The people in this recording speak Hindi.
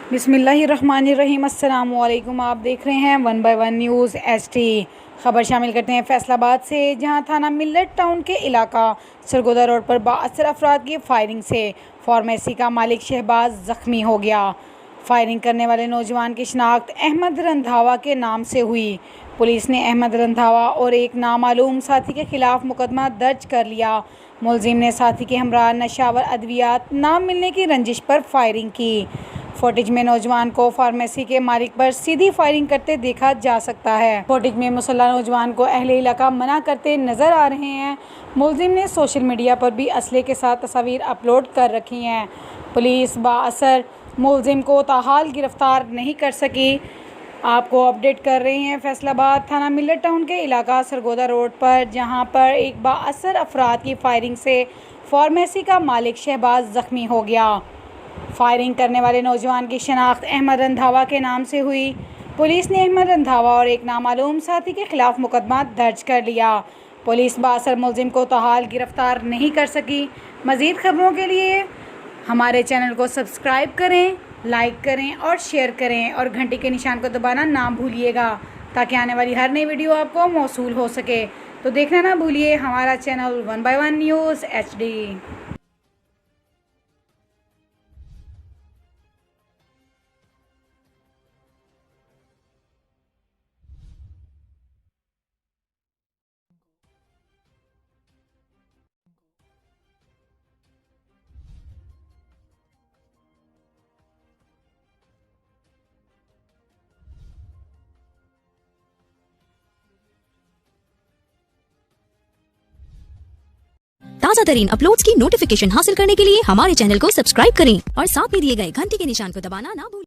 बिस्मिल्लाहिर्रहमानिर्रहीम। अस्सलाम वालेकुम। आप देख रहे हैं 1 बाय 1 न्यूज़ HD। खबर शामिल करते हैं फैसलाबाद से, जहां थाना मिल्लत टाउन के इलाका सरगोदा रोड पर बाअसर अफराद की फायरिंग से फार्मेसी का मालिक शहबाज ज़ख्मी हो गया। फायरिंग करने वाले नौजवान की शिनाख्त अहमद रंधावा के नाम से हुई। पुलिस ने अहमद रंधावा और एक नामालूम साथी के खिलाफ मुकदमा दर्ज कर लिया। मुलजिम ने साथी के हमरा नशावर अद्वियात ना मिलने की रंजिश पर फायरिंग की। फुटेज में नौजवान को फार्मेसी के मालिक पर सीधी फायरिंग करते देखा जा सकता है। फुटेज में मुसल्ला नौजवान को अहले इलाका मना करते नजर आ रहे हैं। मुलजिम ने सोशल मीडिया पर भी असले के साथ तस्वीर अपलोड कर रखी हैं। पुलिस बाअसर मुलजिम को ताहाल गिरफ्तार नहीं कर सकी। आपको अपडेट कर रहे हैं फैसलाबाद थाना मिल्लत टाउन के इलाका सरगोदा रोड पर, जहां पर एक बाअसर अफराद की फायरिंग से फार्मेसी का मालिक शहबाज ज़ख्मी हो गया। फायरिंग करने वाले नौजवान की शनाख्त अहमद रंधावा के नाम से हुई। पुलिस ने अहमद रंधावा और एक नामालूम साथी के खिलाफ मुकदमा दर्ज कर लिया। पुलिस बाअसर मुलजिम को ताहाल गिरफ्तार नहीं कर सकी। मज़ीद खबरों के लिए हमारे चैनल को सब्सक्राइब करें, लाइक करें और शेयर करें, और घंटी के निशान को दबाना ना भूलिएगा, ताकि आने वाली हर नई वीडियो आपको मौसूल हो सके। तो देखना ना भूलिए हमारा चैनल 1 बाय 1 न्यूज़ HD। ताज़ा तरीन अपलोड्स की नोटिफिकेशन हासिल करने के लिए हमारे चैनल को सब्सक्राइब करें और साथ में दिए गए घंटी के निशान को दबाना ना भूलें।